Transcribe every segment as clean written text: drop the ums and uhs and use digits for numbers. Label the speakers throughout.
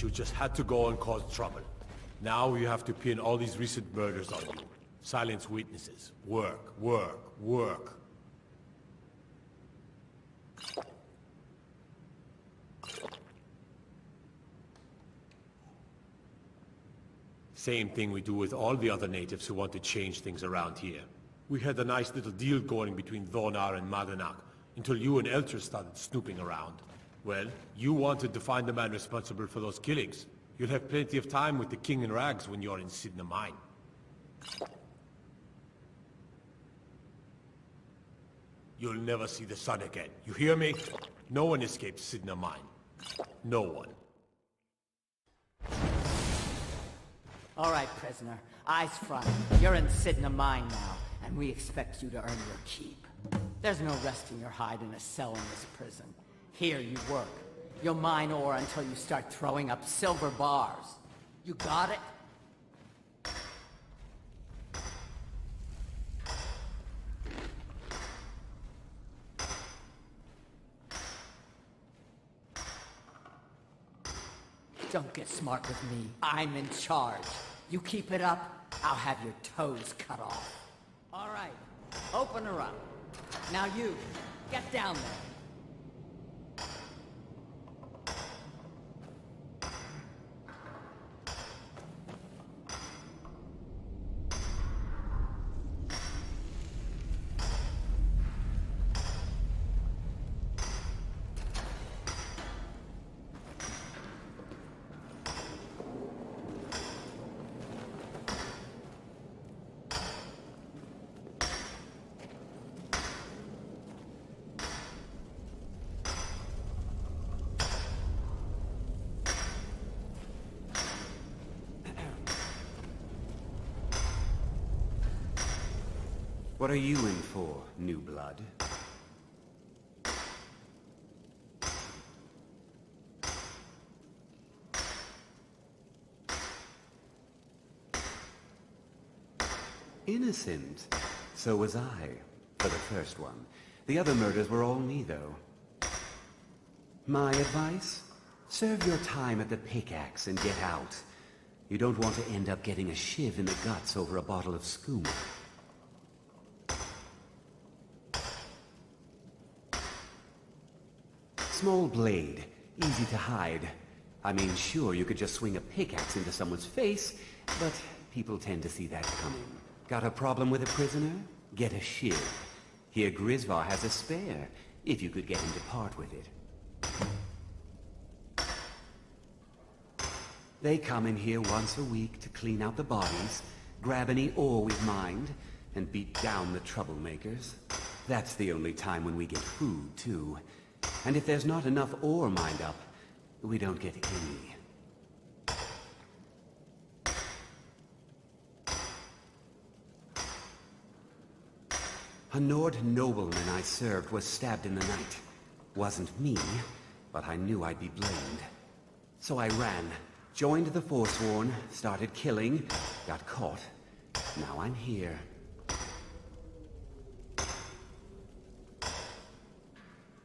Speaker 1: you just had to go and cause trouble. Now you have to pin all these recent murders on you. Silence witnesses. Work, work, work. Same thing we do with all the other natives who want to change things around here. We had a nice little deal going between Thonar and Madanach, until you and Eltrys started snooping around. Well, you wanted to find the man responsible for those killings. You'll have plenty of time with the King in rags when you're in Cidha Mine. You'll never see the sun again. You hear me? No one escapes Cidha Mine. No one.
Speaker 2: All right, prisoner. Eyes front. You're in Cidha Mine now, and we expect you to earn your keep. There's no resting your hide in a cell in this prison. Here you work. You'll mine ore until you start throwing up silver bars. You got it? Don't get smart with me. I'm in charge. You keep it up, I'll have your toes cut off. All right, open her up. Now you, get down there.
Speaker 3: What are you in for, new blood? Innocent. So was I, for the first one. The other murders were all me, though. My advice? Serve your time at the pickaxe and get out. You don't want to end up getting a shiv in the guts over a bottle of skooma. Small blade, easy to hide. I mean, sure, you could just swing a pickaxe into someone's face, but people tend to see that coming. Got a problem with a prisoner? Get a shiv. Here Grisvar has a spare, if you could get him to part with it. They come in here once a week to clean out the bodies, grab any ore we've mined, and beat down the troublemakers. That's the only time when we get food, too. And if there's not enough ore mined up, we don't get any. A Nord nobleman I served was stabbed in the night. Wasn't me, but I knew I'd be blamed. So I ran, joined the Forsworn, started killing, got caught. Now I'm here.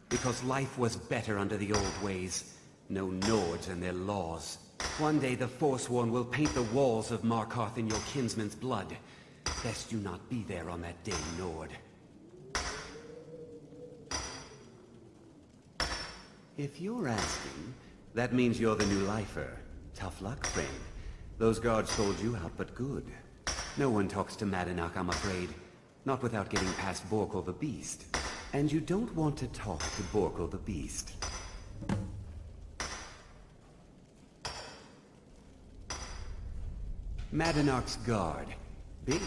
Speaker 3: Because life was better under the old ways. No Nords and their laws. One day the Forsworn will paint the walls of Markarth in your kinsman's blood. Best you not be there on that day, Nord. If you're asking, that means you're the new lifer. Tough luck, friend. Those guards sold you out, but good. No one talks to Madanach, I'm afraid. Not without getting past Borkul the Beast. And you don't want to talk to Borkul the Beast. Madanach's guard. Big,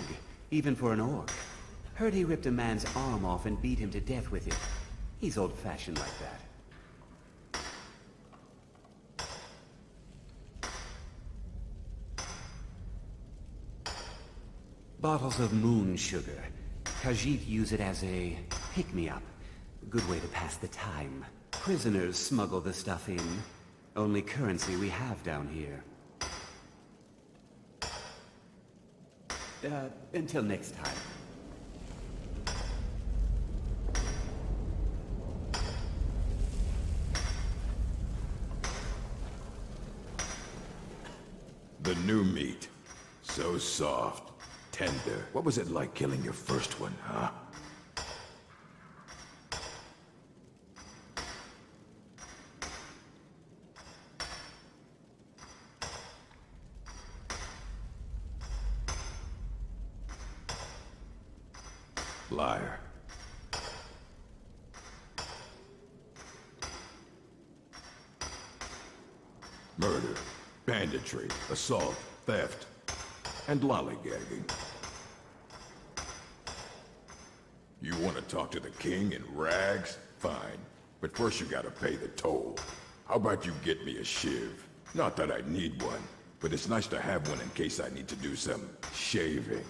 Speaker 3: even for an orc. Heard he ripped a man's arm off and beat him to death with it. He's old-fashioned like that. Bottles of moon sugar. Khajiit use it as a pick-me-up. Good way to pass the time. Prisoners smuggle the stuff in. Only currency we have down here. Until next time.
Speaker 4: The new meat. So soft. Tender. What was it like killing your first one, huh? Liar. Murder, banditry, assault, theft, and lollygagging. You want to talk to the king in rags? Fine. But first you gotta pay the toll. How about you get me a shiv? Not that I need one, but it's nice to have one in case I need to do some shaving.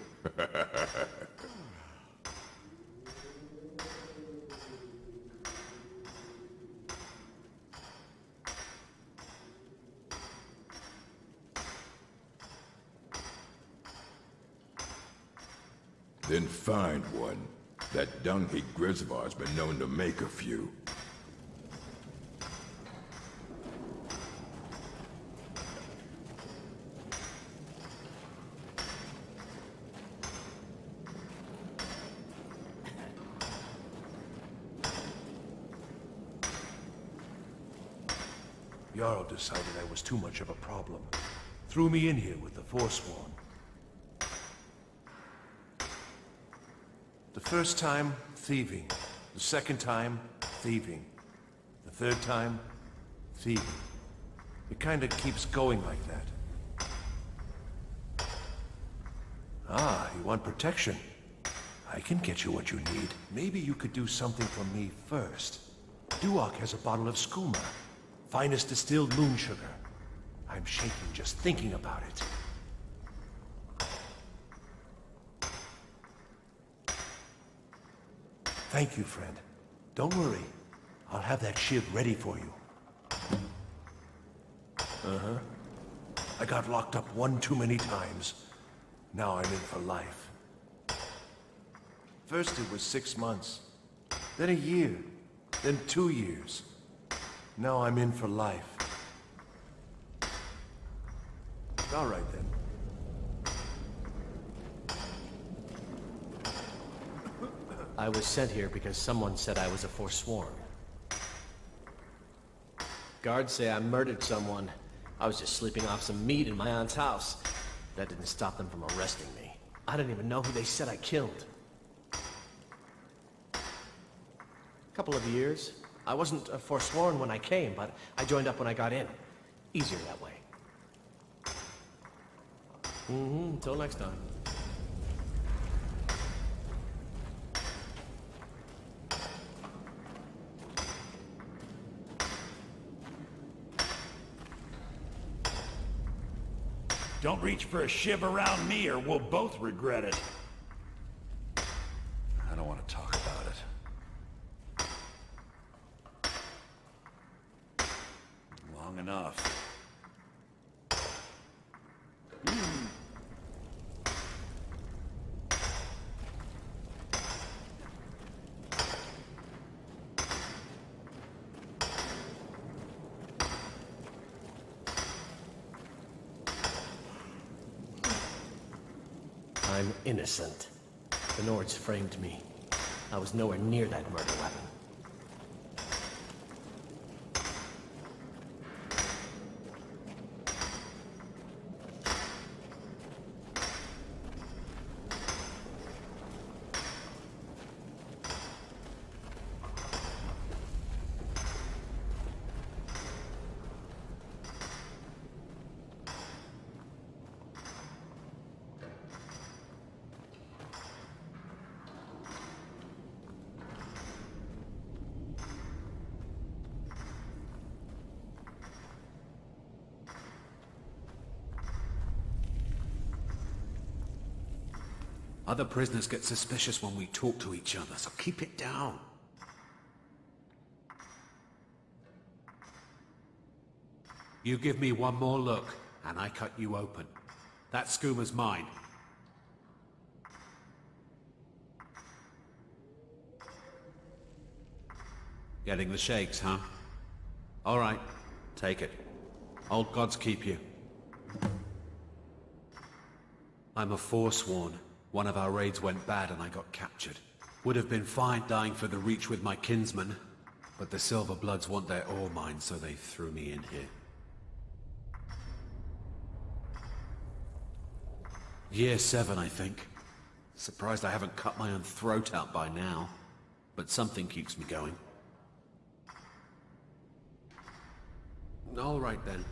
Speaker 4: Then find one. That dung-heap Grisvar's been known to make a few.
Speaker 1: Jarl decided I was too much of a problem. Threw me in here with the Forsworn. The first time, thieving. The second time, thieving. The third time, thieving. It kinda keeps going like that. Ah, you want protection? I can get you what you need. Maybe you could do something for me first. Duak has a bottle of skooma. Finest distilled moon sugar. I'm shaking just thinking about it. Thank you, friend. Don't worry. I'll have that shiv ready for you. Uh-huh. I got locked up one too many times. Now I'm in for life. First it was 6 months, then a year, then 2 years. Now I'm in for life. All right then.
Speaker 5: I was sent here because someone said I was a Forsworn. Guards say I murdered someone. I was just sleeping off some meat in my aunt's house. That didn't stop them from arresting me. I don't even know who they said I killed. Couple of years. I wasn't a Forsworn when I came, but I joined up when I got in. Easier that way. Until next time.
Speaker 6: Don't reach for a shiv around me or we'll both regret it.
Speaker 1: I don't want to talk about it.
Speaker 6: Long enough.
Speaker 5: I'm innocent. The Nords framed me. I was nowhere near that murder weapon.
Speaker 3: Other prisoners get suspicious when we talk to each other, so keep it down. You give me one more look, and I cut you open. That skooma's mine. Getting the shakes, huh? All right, take it. Old gods keep you.
Speaker 7: I'm a Forsworn. One of our raids went bad and I got captured. Would have been fine dying for the Reach with my kinsmen, but the Silver-Bloods want their ore mine, so they threw me in here. Year 7, I think. Surprised I haven't cut my own throat out by now, but something keeps me going. All right then.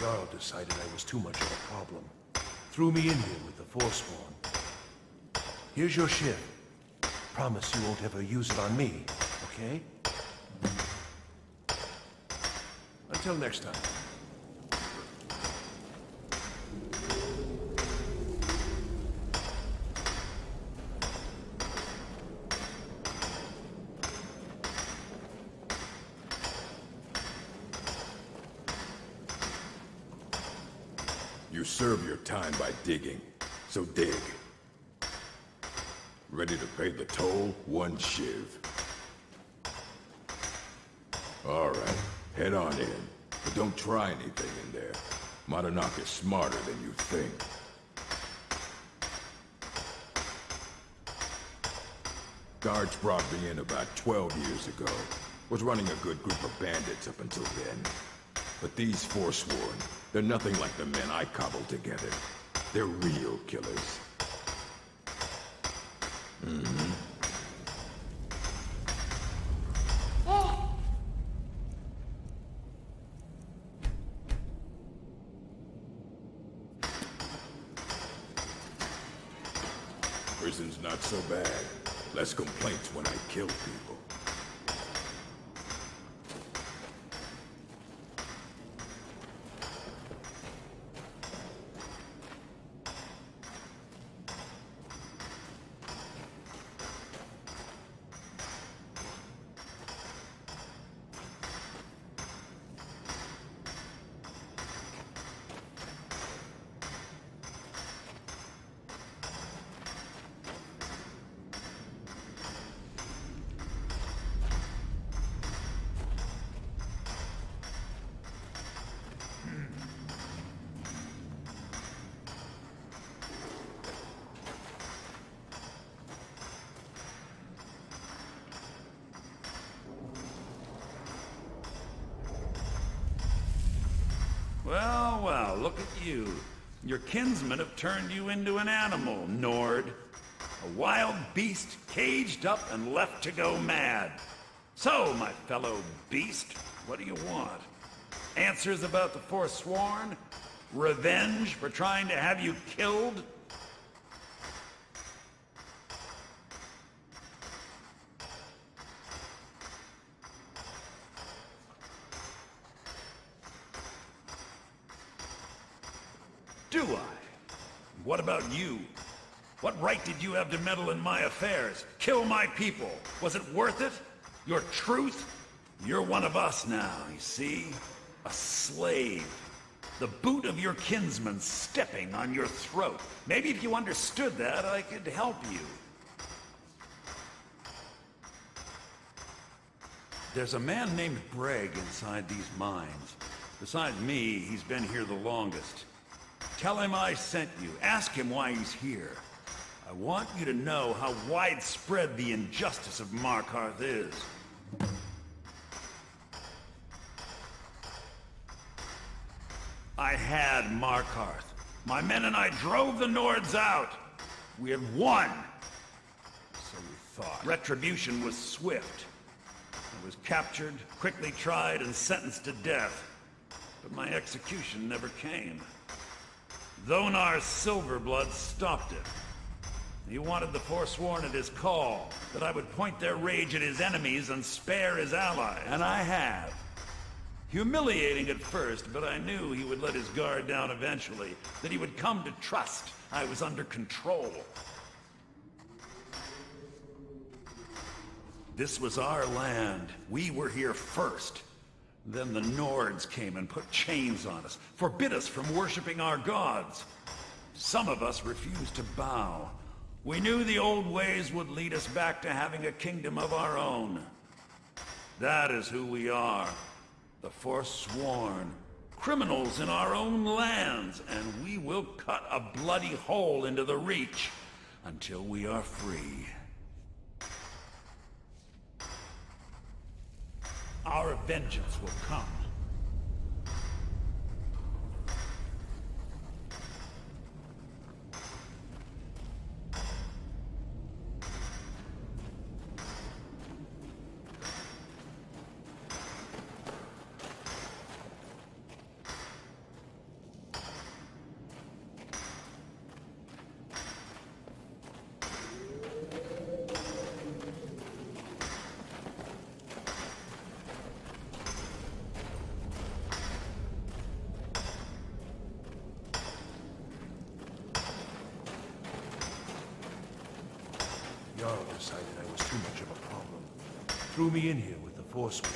Speaker 1: Jarl decided I was too much of a problem. Threw me in here with the Forsworn. Here's your shiv. Promise you won't ever use it on me, okay? Until next time.
Speaker 4: You serve your time by digging, so dig. Ready to pay the toll? 1 shiv. Alright, head on in, but don't try anything in there. Madanach is smarter than you think. Guards brought me in about 12 years ago. Was running a good group of bandits up until then. But these Forsworn, they're nothing like the men I cobbled together. They're real killers. Prison's not so bad. Less complaints when I kill people.
Speaker 6: Well, well, look at you. Your kinsmen have turned you into an animal, Nord. A wild beast caged up and left to go mad. So, my fellow beast, what do you want? Answers about the Forsworn? Revenge for trying to have you killed? Do I? What about you? What right did you have to meddle in my affairs? Kill my people? Was it worth it? Your truth? You're one of us now, you see? A slave. The boot of your kinsman stepping on your throat. Maybe if you understood that, I could help you. There's a man named Breg inside these mines. Besides me, he's been here the longest. Tell him I sent you. Ask him why he's here. I want you to know how widespread the injustice of Markarth is. I had Markarth. My men and I drove the Nords out. We had won. So we thought. Retribution was swift. I was captured, quickly tried, and sentenced to death. But my execution never came. Thonar Silver-Blood stopped it. You wanted the Forsworn at his call, that I would point their rage at his enemies and spare his allies. And I have. Humiliating at first, but I knew he would let his guard down eventually, that he would come to trust I was under control. This was our land. We were here first. Then the Nords came and put chains on us, forbid us from worshipping our gods. Some of us refused to bow. We knew the old ways would lead us back to having a kingdom of our own. That is who we are. The Forsworn. Criminals in our own lands, and we will cut a bloody hole into the Reach until we are free. Our vengeance will come.
Speaker 1: Jarl decided I was too much of a problem. Threw me in here with the Forsworn.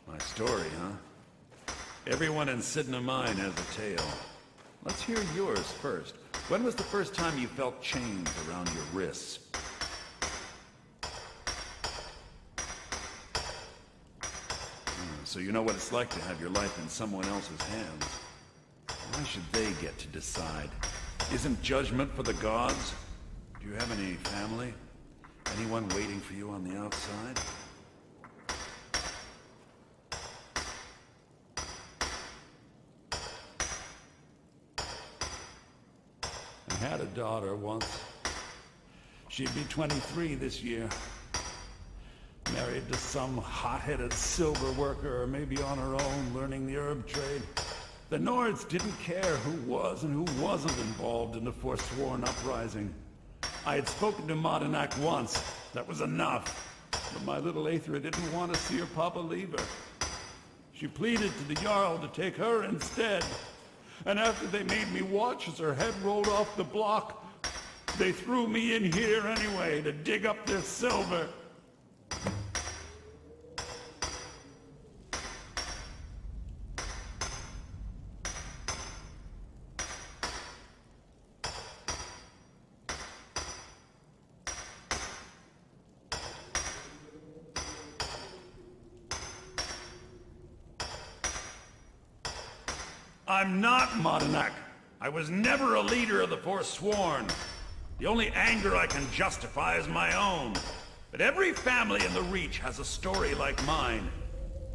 Speaker 6: My story, huh? Everyone in Cidha Mine has a tale. Let's hear yours first. When was the first time you felt chains around your wrists? So you know what it's like to have your life in someone else's hands. Why should they get to decide? Isn't judgment for the gods? Do you have any family? Anyone waiting for you on the outside? I had a daughter once. She'd be 23 this year. Married to some hot-headed silver worker, or maybe on her own, learning the herb trade. The Nords didn't care who was and who wasn't involved in the Forsworn uprising. I had spoken to Madanach once. That was enough. But my little Aethra didn't want to see her papa leave her. She pleaded to the Jarl to take her instead. And after they made me watch as her head rolled off the block, they threw me in here anyway to dig up their silver. I'm not Madanach. I was never a leader of the Forsworn. The only anger I can justify is my own. But every family in the Reach has a story like mine.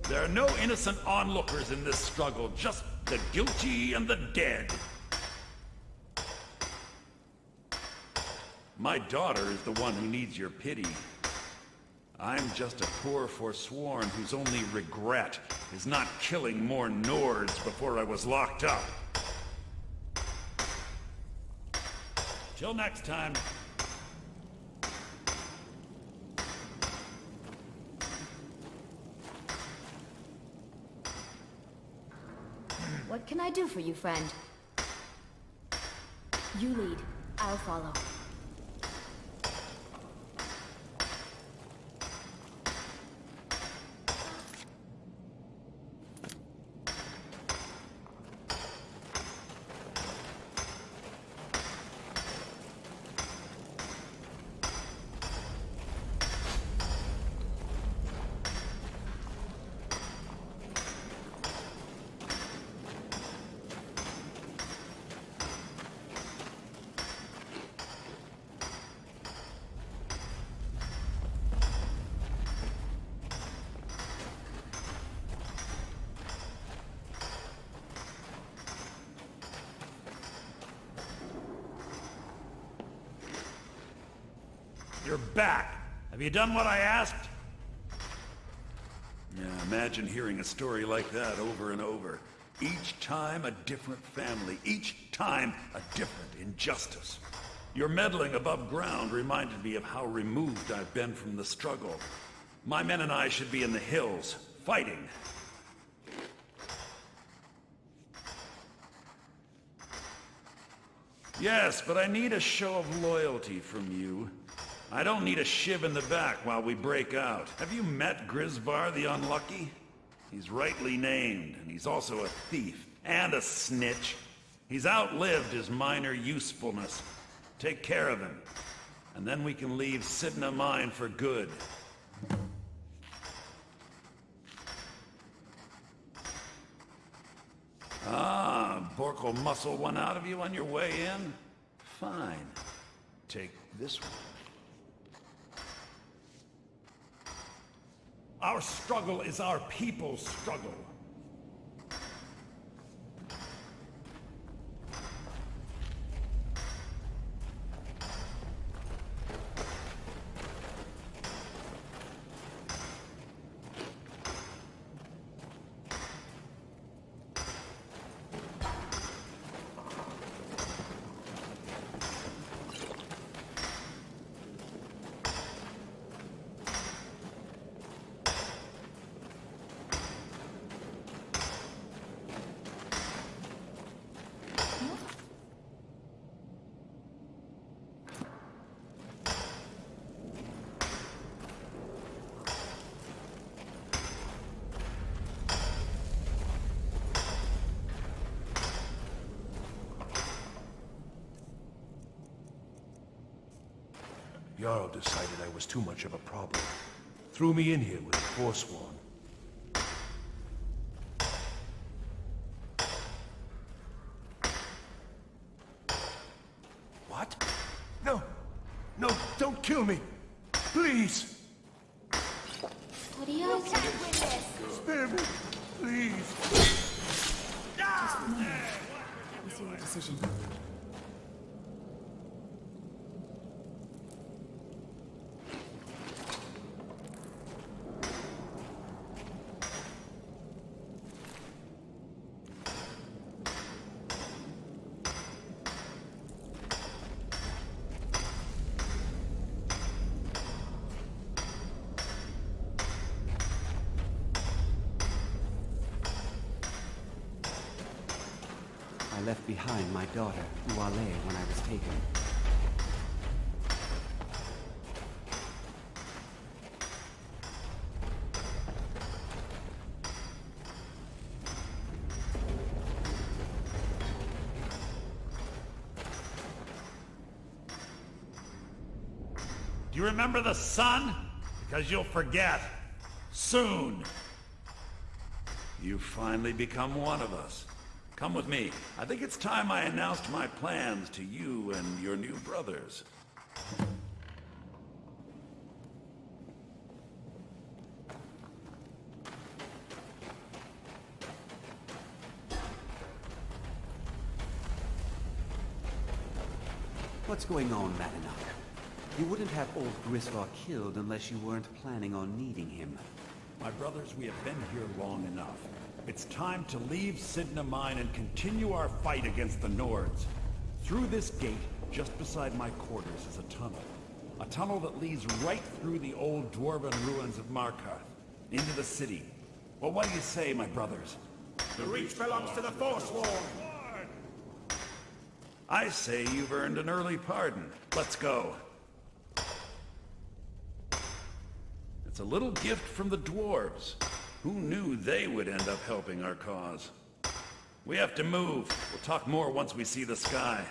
Speaker 6: There are no innocent onlookers in this struggle, just the guilty and the dead. My daughter is the one who needs your pity. I'm just a poor Forsworn whose only regret is not killing more Nords before I was locked up. Till next time.
Speaker 8: What can I do for you, friend? You lead. I'll follow.
Speaker 6: You're back. Have you done what I asked? Yeah, imagine hearing a story like that over and over. Each time a different family, each time a different injustice. Your meddling above ground reminded me of how removed I've been from the struggle. My men and I should be in the hills, fighting. Yes, but I need a show of loyalty from you. I don't need a shiv in the back while we break out. Have you met Grisbar the Unlucky? He's rightly named, and he's also a thief and a snitch. He's outlived his minor usefulness. Take care of him, and then we can leave Cidha Mine for good. Ah, Bork will muscle one out of you on your way in? Fine. Take this one. Our struggle is our people's struggle.
Speaker 1: Jarl decided I was too much of a problem. Threw me in here with a forsworn. What? No! No, don't kill me! Please!
Speaker 8: What do you say?
Speaker 1: Spare me! Please!
Speaker 8: What's your decision?
Speaker 3: I left behind my daughter, Uale, when I was taken.
Speaker 6: Do you remember the sun? Because you'll forget. Soon. You've finally become one of us. Come with me. I think it's time I announced my plans to you and your new brothers.
Speaker 3: What's going on, Madanach? You wouldn't have old Grisvar killed unless you weren't planning on needing him.
Speaker 6: My brothers, we have been here long enough. It's time to leave Cidha Mine and continue our fight against the Nords. Through this gate, just beside my quarters, is a tunnel. A tunnel that leads right through the old dwarven ruins of Markarth, into the city. Well, what do you say, my brothers?
Speaker 1: The Reach belongs to the Forsworn!
Speaker 6: I say you've earned an early pardon. Let's go. It's a little gift from the dwarves. Who knew they would end up helping our cause? We have to move. We'll talk more once we see the sky.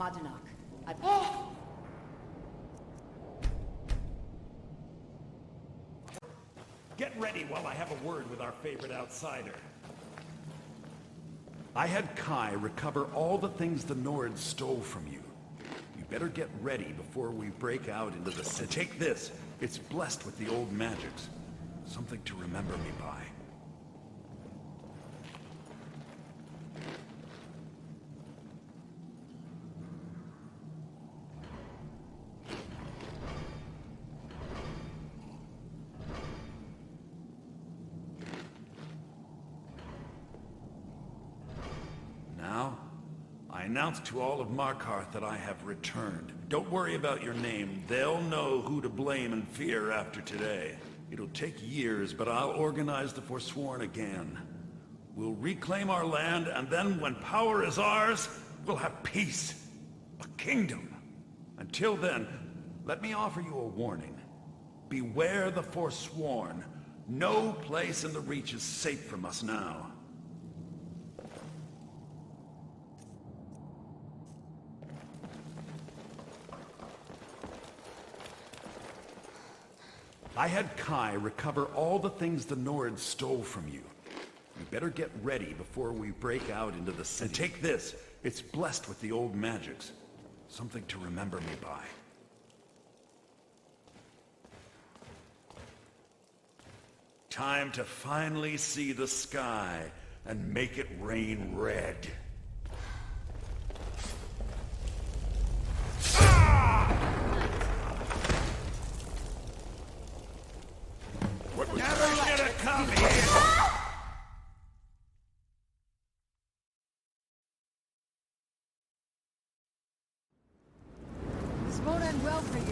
Speaker 9: Madanach.
Speaker 6: Get ready while I have a word with our favorite outsider. I had Kai recover all the things the Nords stole from you. You better get ready before we break out into the city. Take this. It's blessed with the old magics. Something to remember me by. Now, I announce to all of Markarth that I have returned. Don't worry about your name. They'll know who to blame and fear after today. It'll take years, but I'll organize the Forsworn again. We'll reclaim our land, and then when power is ours, we'll have peace. A kingdom. Until then, let me offer you a warning. Beware the Forsworn. No place in the Reach is safe from us now. I had Kai recover all the things the Nords stole from you. You better get ready before we break out into the city. And take this. It's blessed with the old magics. Something to remember me by. Time to finally see the sky and make it rain red. Never let it come here!
Speaker 9: This won't end well for you.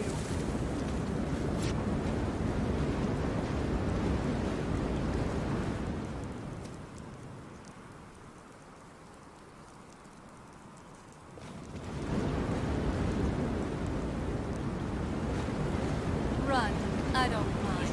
Speaker 9: Run. I don't mind.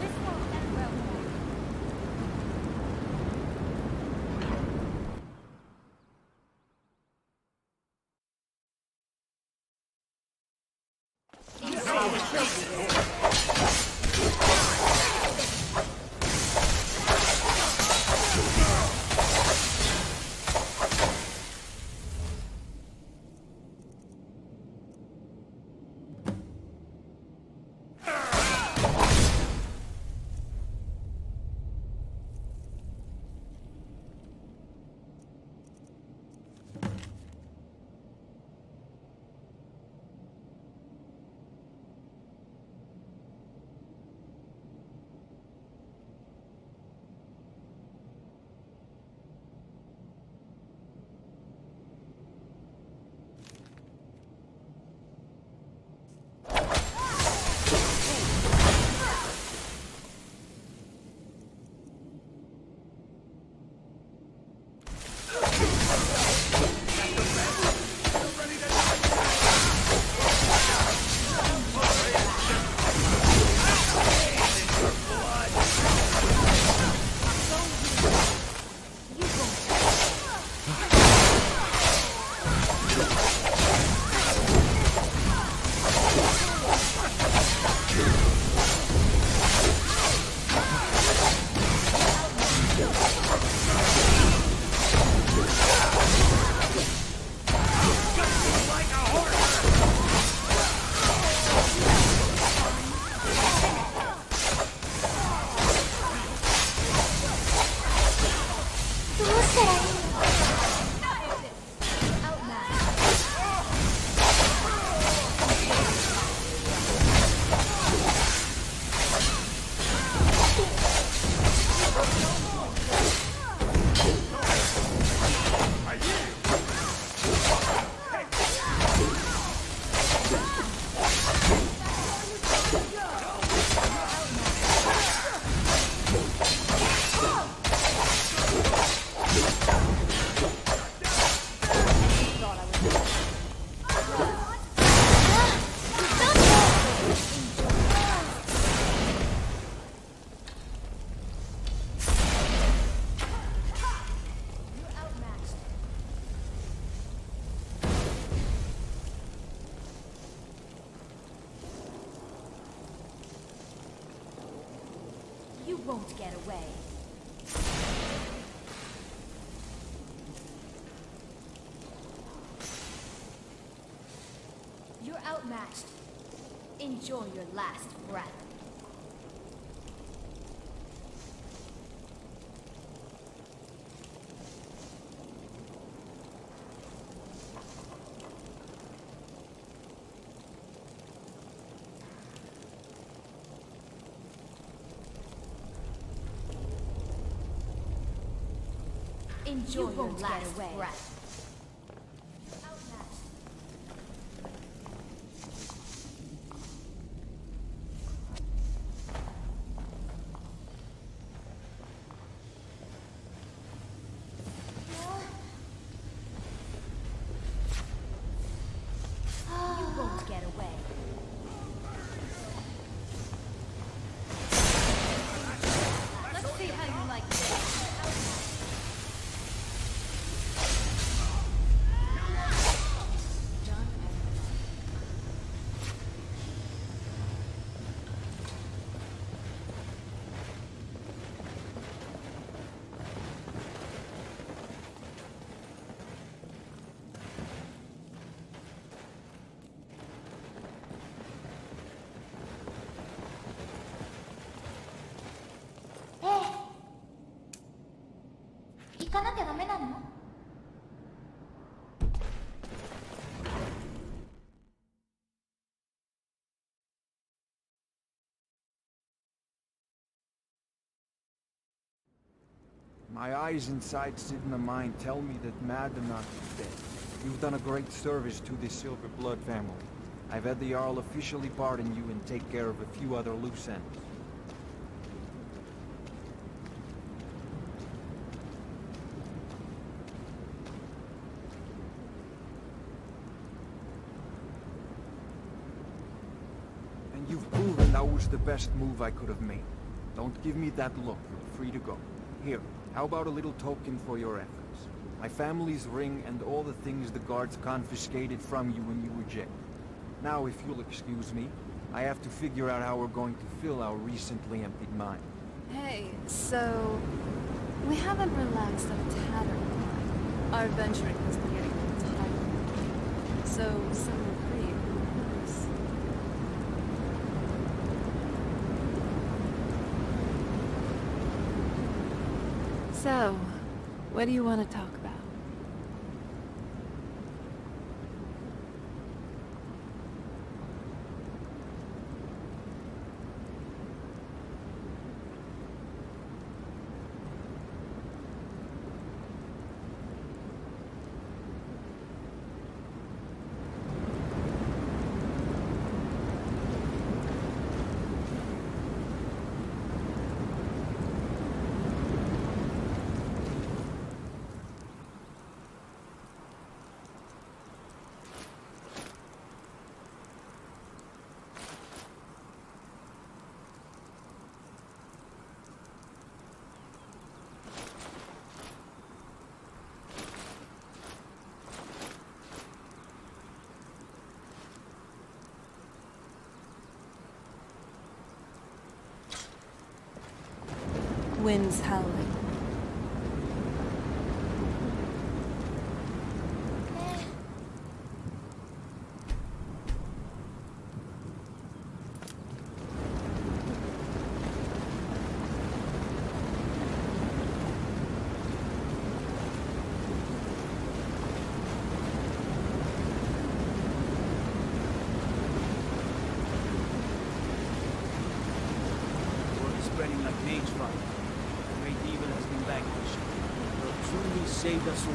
Speaker 9: This won't end well for you.
Speaker 8: You won't get away. You're outmatched. Enjoy your last breath. Enjoy your last breath. You won't get away. Let's see how you like this.
Speaker 10: My eyes inside Cidha Mine tell me that Madanach is dead. You've done a great service to the Silver-Blood family. I've had the Jarl officially pardon you and take care of a few other loose ends. And you've proven that was the best move I could have made. Don't give me that look. You're free to go. Here, how about a little token for your efforts? My family's ring and all the things the guards confiscated from you when you were jailed. Now, if you'll excuse me, I have to figure out how we're going to fill our recently emptied mine.
Speaker 9: Hey, so... we haven't relaxed a tattered. Our venturing has been getting tired. So, some reprieve. So, what do you want to talk about? Winds howling.
Speaker 10: Word is spreading like mage fire. Great evil has been vanquished. You have truly saved us all.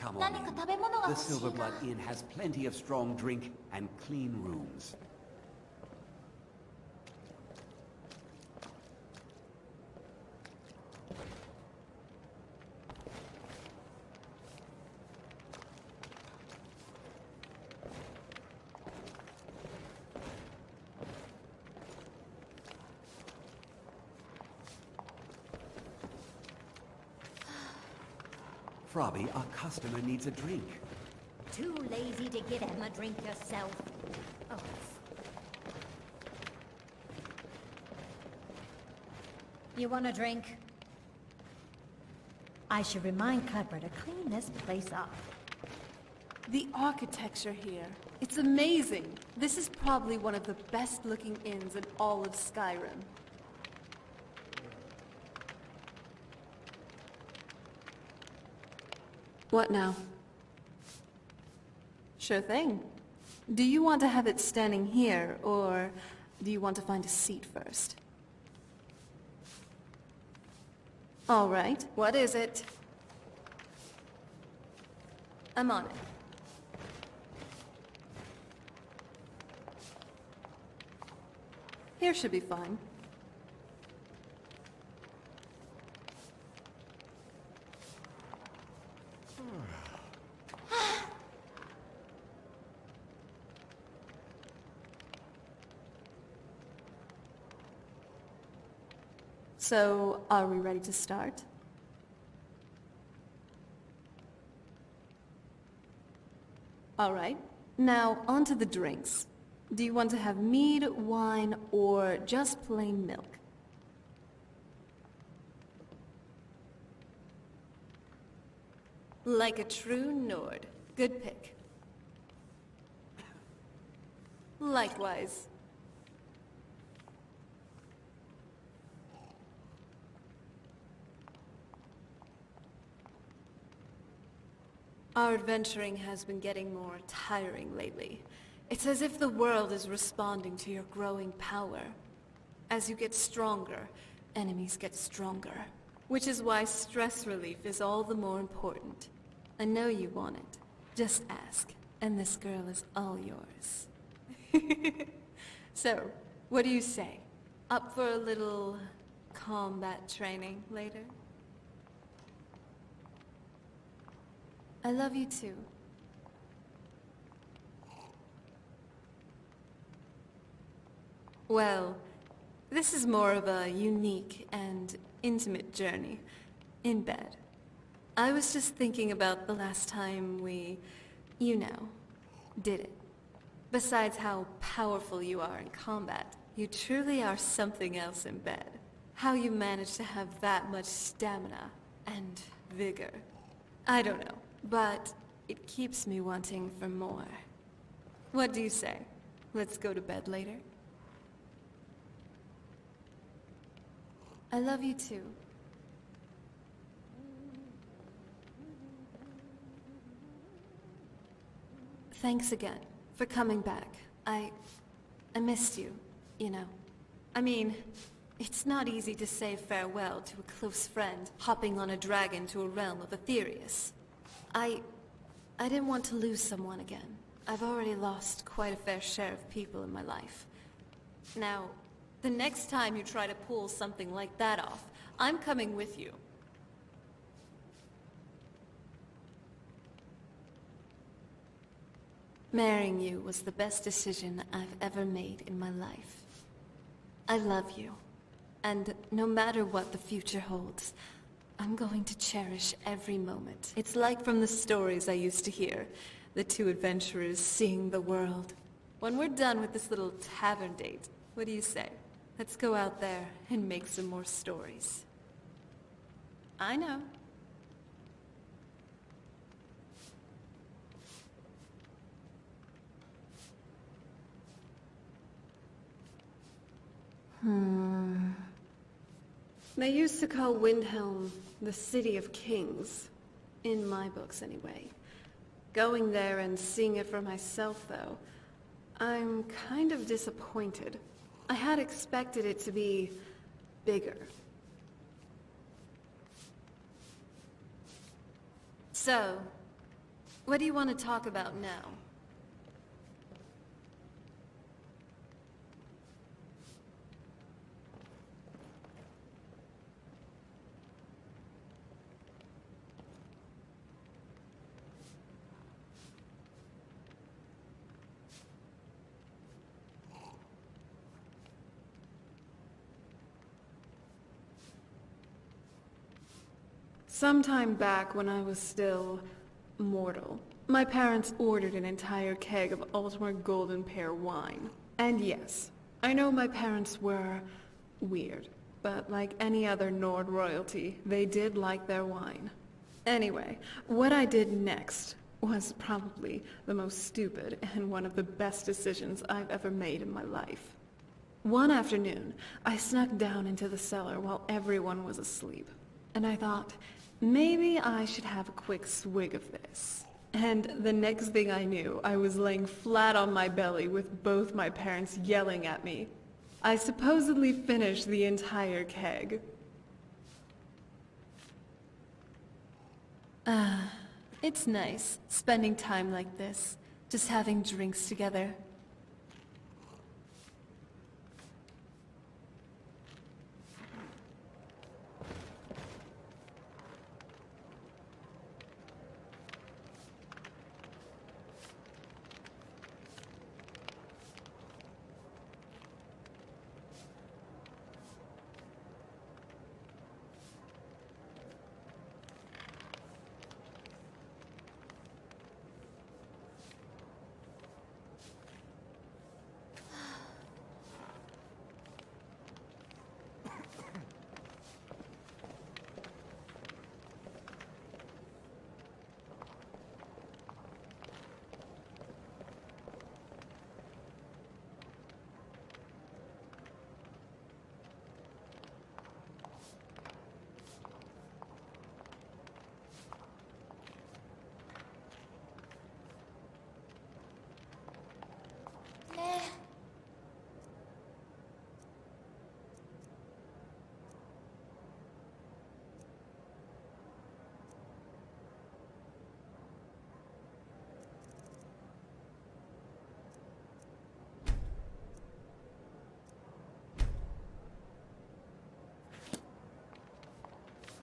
Speaker 3: Come on
Speaker 8: 何か
Speaker 3: in.
Speaker 8: 食べ物が
Speaker 3: The
Speaker 8: 欲しいな
Speaker 3: Silver-Blood Inn has plenty of strong drink and clean rooms. Frobby, our customer needs a drink.
Speaker 8: Too lazy to get him a drink yourself. Oh. You want a drink? I should remind Clever to clean this place up.
Speaker 9: The architecture here, it's amazing. This is probably one of the best looking inns in all of Skyrim. What now? Sure thing. Do you want to have it standing here, or do you want to find a seat first? All right, what is it? I'm on it. Here should be fine. So, are we ready to start? All right. Now, on to the drinks. Do you want to have mead, wine, or just plain milk? Like a true Nord. Good pick. Likewise. Our adventuring has been getting more tiring lately. It's as if the world is responding to your growing power. As you get stronger, enemies get stronger. Which is why stress relief is all the more important. I know you want it. Just ask, and this girl is all yours. So, what do you say? Up for a little combat training later? I love you too. Well, this is more of a unique and intimate journey. In bed. I was just thinking about the last time we, you know, did it. Besides how powerful you are in combat, you truly are something else in bed. How you manage to have that much stamina and vigor. I don't know. But it keeps me wanting for more. What do you say? Let's go to bed later? I love you too. Thanks again for coming back. I missed you, you know. I mean, it's not easy to say farewell to a close friend hopping on a dragon to a realm of Eltrys. I didn't want to lose someone again. I've already lost quite a fair share of people in my life. Now, the next time you try to pull something like that off, I'm coming with you. Marrying you was the best decision I've ever made in my life. I love you, and no matter what the future holds, I'm going to cherish every moment. It's like from the stories I used to hear, the two adventurers seeing the world. When we're done with this little tavern date, what do you say? Let's go out there and make some more stories. I know. They used to call Windhelm the City of Kings. In my books, anyway. Going there and seeing it for myself, though, I'm kind of disappointed. I had expected it to be bigger. So, What do you want to talk about now? Sometime back when I was still mortal, my parents ordered an entire keg of Ultimate Golden Pear wine. And yes, I know my parents were weird, but like any other Nord royalty, they did like their wine. Anyway, what I did next was probably the most stupid and one of the best decisions I've ever made in my life. One afternoon, I snuck down into the cellar while everyone was asleep, and I thought, maybe I should have a quick swig of this. And the next thing I knew, I was laying flat on my belly with both my parents yelling at me. I supposedly finished the entire keg. It's nice, spending time like this, just having drinks together.